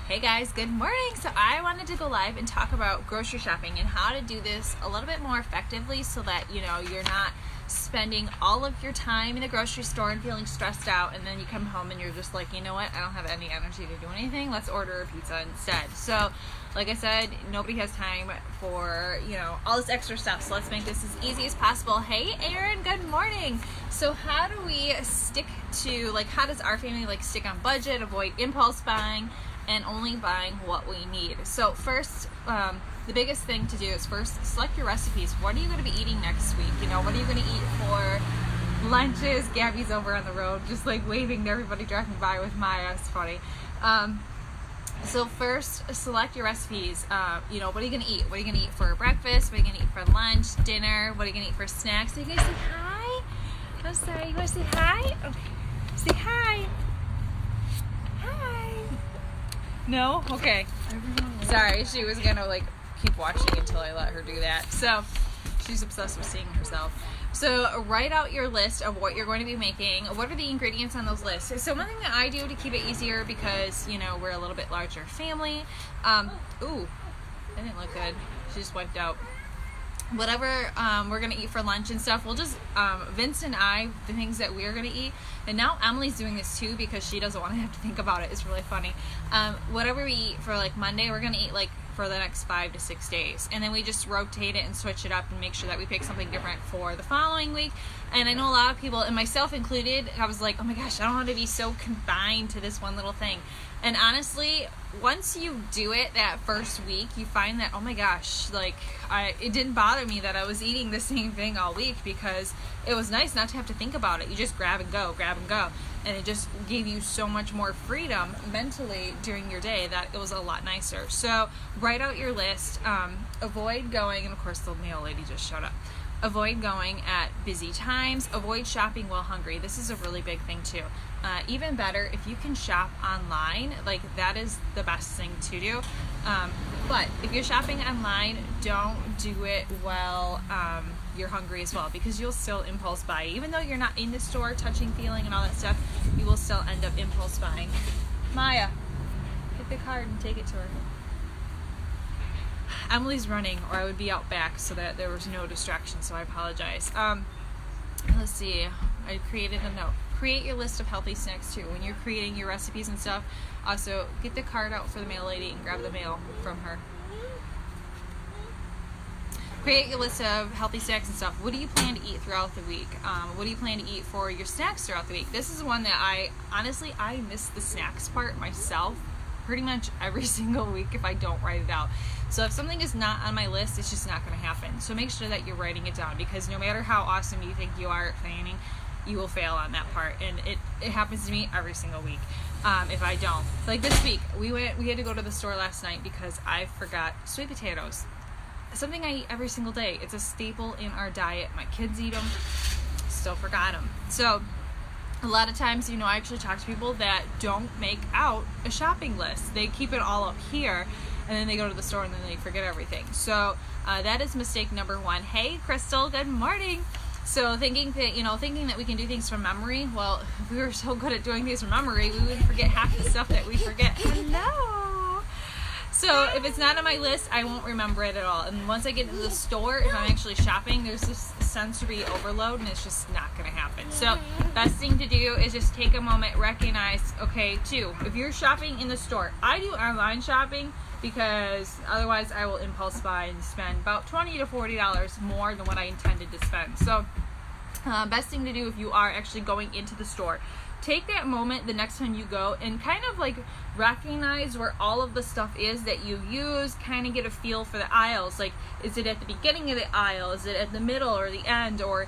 Hey guys, good morning. So I wanted to go live and talk about grocery shopping and how to do this a little bit more effectively so that you're not spending all of your time in the grocery store and feeling stressed out, and then you come home and you're just like, you know what, I don't have any energy to do anything, let's order a pizza instead. So like I said, nobody has time for all this extra stuff, so let's make this as easy as possible. Hey Aaron, good morning. So how do we stick to, how does our family stick on budget, avoid impulse buying, and only buying what we need? So first, the biggest thing to do is first select your recipes. What are you going to be eating next week? What are you going to eat for lunches? Gabby's over on the road just waving to everybody driving by with Maya. It's funny. So first, select your recipes. What are you going to eat? What are you going to eat for breakfast? What are you going to eat for lunch, dinner? What are you going to eat for snacks? So you guys say hi? I'm sorry, you want to say hi? Okay. Say hi. Hi. No? Okay. Sorry, she was going to keep watching until I let her do that. So she's obsessed with seeing herself. So write out your list of what you're going to be making. What are the ingredients on those lists? So one thing that I do to keep it easier, because we're a little bit larger family. Ooh, that didn't look good. She just wiped out. Whatever we're gonna eat for lunch and stuff, we'll just Vince and I, the things that we're gonna eat, and now Emily's doing this too because she doesn't want to have to think about it. It's really funny. Whatever we eat for Monday, we're gonna eat for the next 5 to 6 days, and then we just rotate it and switch it up and make sure that we pick something different for the following week. And I know a lot of people, and myself included, I was like, oh my gosh, I don't want to be so confined to this one little thing. And honestly, once you do it that first week, you find that, oh my gosh, it didn't bother me that I was eating the same thing all week, because it was nice not to have to think about it. You just grab and go. And it just gave you so much more freedom mentally during your day that it was a lot nicer. So write out your list. Avoid going, and of course the mail lady just showed up. Avoid going at busy times. Avoid shopping while hungry. This is a really big thing too. Even better, if you can shop online, that is the best thing to do. But if you're shopping online, don't do it while you're hungry as well, because you'll still impulse buy. Even though you're not in the store touching, feeling, and all that stuff, you will still end up impulse buying. Maya, get the card and take it to her. Emily's running, or I would be out back so that there was no distraction, so I apologize. Let's see. I created a note. Create your list of healthy snacks too. When you're creating your recipes and stuff, also get the card out for the mail lady and grab the mail from her. Create your list of healthy snacks and stuff. What do you plan to eat throughout the week? What do you plan to eat for your snacks throughout the week? This is one that I miss the snacks part myself pretty much every single week if I don't write it out. So if something is not on my list, it's just not going to happen. So make sure that you're writing it down, because no matter how awesome you think you are at planning, you will fail on that part. And it happens to me every single week if I don't. This week, we had to go to the store last night because I forgot sweet potatoes. Something I eat every single day. It's a staple in our diet. My kids eat them. Still forgot them. So a lot of times, I actually talk to people that don't make out a shopping list. They keep it all up here, and then they go to the store and then they forget everything. So that is mistake number one. Hey, Crystal, good morning. So thinking that we can do things from memory. Well, if we were so good at doing things from memory, we would forget half the stuff that we forget. Hello. So if it's not on my list, I won't remember it at all. And once I get to the store, if I'm actually shopping, there's this sensory overload, and it's just not going to happen. So best thing to do is just take a moment, recognize, okay, two, if you're shopping in the store, I do online shopping because otherwise I will impulse buy and spend about $20 to $40 more than what I intended to spend. So best thing to do if you are actually going into the store, take that moment the next time you go and kind of recognize where all of the stuff is that you use, kind of get a feel for the aisles. Is it at the beginning of the aisle? Is it at the middle or the end? Or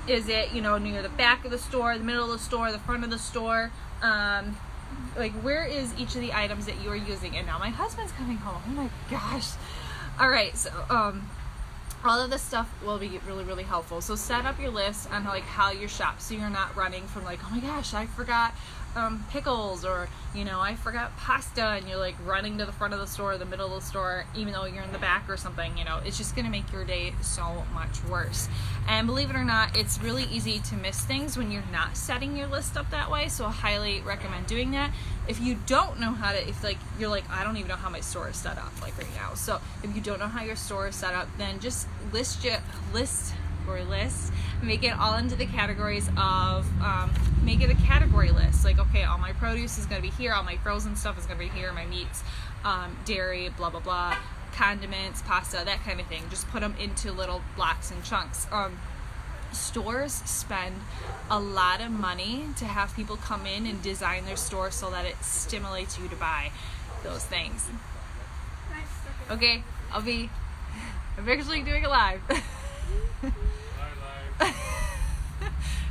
is it, near the back of the store, the middle of the store, the front of the store? Where is each of the items that you are using? And now my husband's coming home. Oh my gosh. All right. So, all of this stuff will be really, really helpful. So set up your list on how you shop, so you're not running from oh my gosh, I forgot pickles, or I forgot pasta, and you're like running to the front of the store, the middle of the store, even though you're in the back or something. It's just gonna make your day so much worse. And believe it or not, it's really easy to miss things when you're not setting your list up that way, so I highly recommend doing that. If you don't know how to, if like you're like, I don't even know how my store is set up like right now, so if you don't know how your store is set up, then just make it all into the categories of, make it a category list. Like, okay, all my produce is going to be here, all my frozen stuff is going to be here, my meats, dairy, blah, blah, blah, condiments, pasta, that kind of thing. Just put them into little blocks and chunks. Stores spend a lot of money to have people come in and design their store so that it stimulates you to buy those things. Okay, I'm actually doing it live.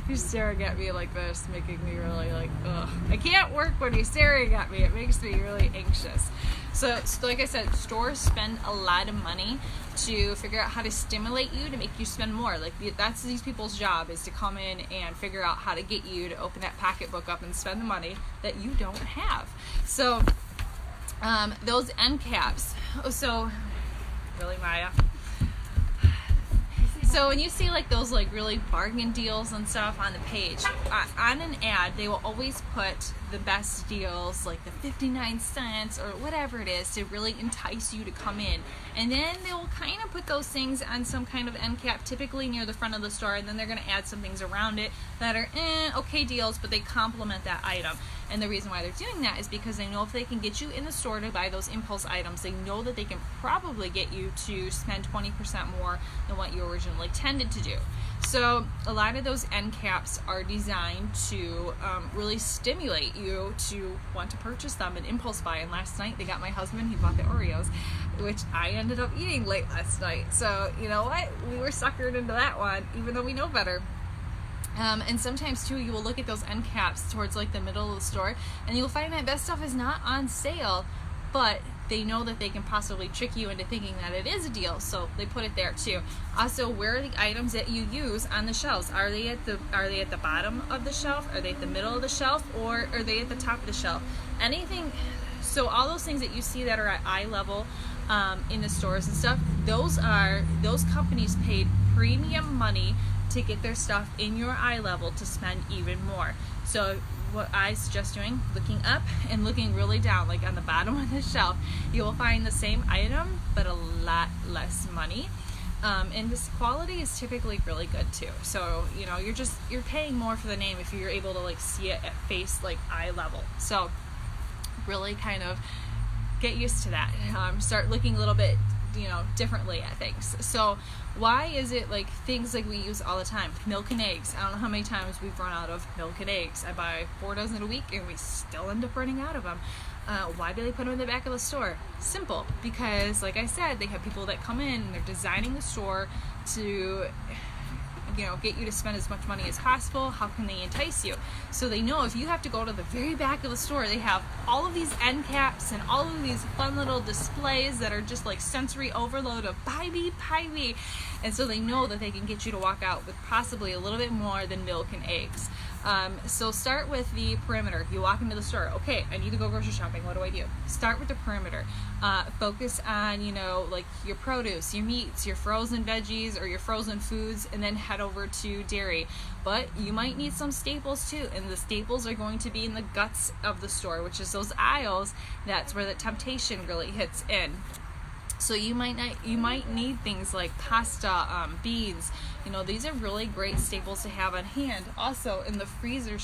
You're staring at me like this, making me really like, ugh. I can't work when you're staring at me. It makes me really anxious. So like I said, stores spend a lot of money to figure out how to stimulate you to make you spend more. Like, that's these people's job, is to come in and figure out how to get you to open that pocketbook up and spend the money that you don't have. So those end caps. So really, Maya? So when you see like those like really bargain deals and stuff on the page, on an ad, they will always put the best deals, like the 59 cents or whatever it is, to really entice you to come in. And then they will kind of put those things on some kind of end cap, typically near the front of the store, and then they're going to add some things around it that are okay deals, but they complement that item. And the reason why they're doing that is because they know if they can get you in the store to buy those impulse items, they know that they can probably get you to spend 20% more than what you originally tended to do. So a lot of those end caps are designed to really stimulate you to want to purchase them and impulse buy. And last night they got my husband, he bought the Oreos, which I ended up eating late last night. So you know what? We were suckered into that one, even though we know better. And sometimes too, you will look at those end caps towards like the middle of the store, and you'll find that best stuff is not on sale, but they know that they can possibly trick you into thinking that it is a deal, so they put it there too. Also, where are the items that you use on the shelves? Are they at the bottom of the shelf? Are they at the middle of the shelf? Or are they at the top of the shelf? Anything. So all those things that you see that are at eye level in the stores and stuff, those companies paid premium money to get their stuff in your eye level to spend even more. So what I suggest doing, looking up and looking really down, like on the bottom of the shelf, you will find the same item but a lot less money. And this quality is typically really good too. So you're paying more for the name if you're able to like see it at face, like eye level. So really kind of get used to that. Start looking a little bit differently at things. So why is it like things like we use all the time? Milk and eggs. I don't know how many times we've run out of milk and eggs. I buy 4 dozen a week and we still end up running out of them. Why do they put them in the back of the store? Simple, because like I said, they have people that come in and they're designing the store to get you to spend as much money as possible. How can they entice you? So they know if you have to go to the very back of the store, they have all of these end caps and all of these fun little displays that are just like sensory overload of buy me. And so they know that they can get you to walk out with possibly a little bit more than milk and eggs. So start with the perimeter. You walk into the store. Okay, I need to go grocery shopping. What do I do? Start with the perimeter. Focus on, like your produce, your meats, your frozen veggies, or your frozen foods, and then head over to dairy. But you might need some staples too, and the staples are going to be in the guts of the store, which is those aisles. That's where the temptation really hits in. So you might need things like pasta, beans. These are really great staples to have on hand. Also, in the freezer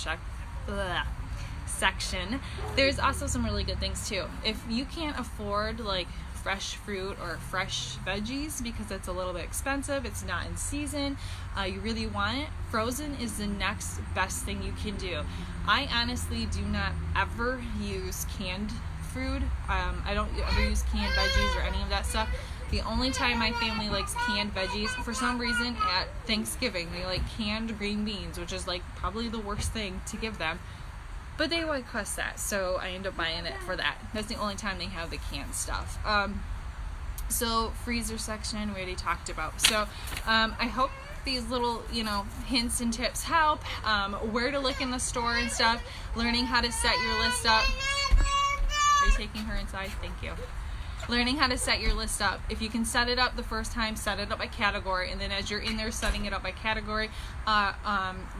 section, there's also some really good things too. If you can't afford like fresh fruit or fresh veggies because it's a little bit expensive, it's not in season, you really want it, frozen is the next best thing you can do. I honestly do not ever use canned food. I don't ever use canned veggies or any of that stuff. The only time my family likes canned veggies, for some reason at Thanksgiving, they like canned green beans, which is like probably the worst thing to give them. But they request that, so I end up buying it for that. That's the only time they have the canned stuff. So freezer section we already talked about. So I hope these little, hints and tips help, where to look in the store and stuff, learning how to set your list up. Are you taking her inside? Thank you. Learning how to set your list up. If you can set it up the first time, set it up by category, and then as you're in there setting it up by category,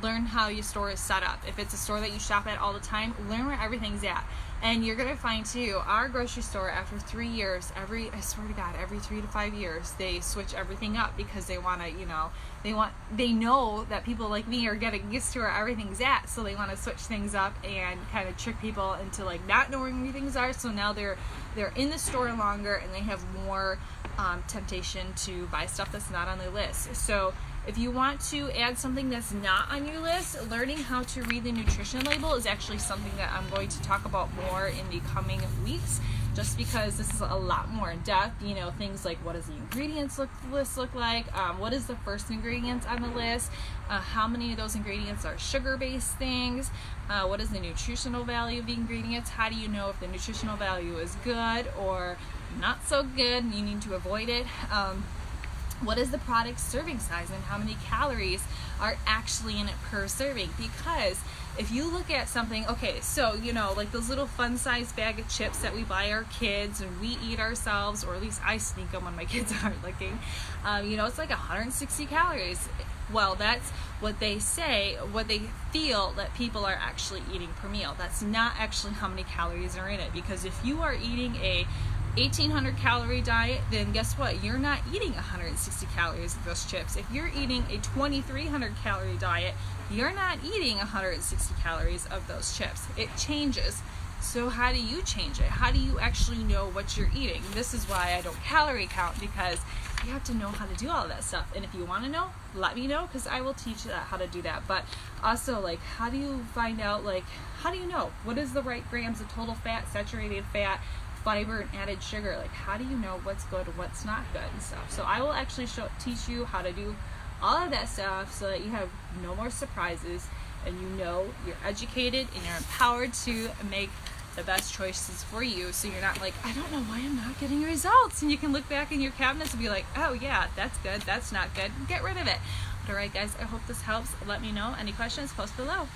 learn how your store is set up. If it's a store that you shop at all the time, learn where everything's at. And you're gonna find too, our grocery store, after 3 years, I swear to God, every 3 to 5 years, they switch everything up because they wanna, they know that people like me are getting used to where everything's at, so they want to switch things up and kind of trick people into like not knowing where things are. So now they're in the store longer, and they have more temptation to buy stuff that's not on their list. So if you want to add something that's not on your list, learning how to read the nutrition label is actually something that I'm going to talk about more in the coming weeks, just because this is a lot more in depth. Things like, what does the ingredients list look like? What is the first ingredients on the list? How many of those ingredients are sugar-based things? What is the nutritional value of the ingredients? How do you know if the nutritional value is good or not so good and you need to avoid it? What is the product serving size and how many calories are actually in it per serving? Because if you look at something, okay, so, like those little fun sized bag of chips that we buy our kids and we eat ourselves, or at least I sneak them when my kids aren't looking, it's like 160 calories. Well, that's what they say, what they feel that people are actually eating per meal. That's not actually how many calories are in it, because if you are eating a 1,800 calorie diet, then guess what? You're not eating 160 calories of those chips. If you're eating a 2,300 calorie diet, you're not eating 160 calories of those chips. It changes. So how do you change it? How do you actually know what you're eating? This is why I don't calorie count, because you have to know how to do all of that stuff. And if you want to know, let me know, because I will teach you how to do that. But also, like, how do you find out, how do you know what is the right grams of total fat, saturated fat, fiber, and added sugar? Like, how do you know what's good and what's not good and stuff? So I will actually teach you how to do all of that stuff so that you have no more surprises, and you're educated and you're empowered to make the best choices for you, so you're not like, I don't know why I'm not getting results, and you can look back in your cabinets and be like, oh yeah, that's good, that's not good, get rid of it. But alright guys, I hope this helps. Let me know. Any questions, post below.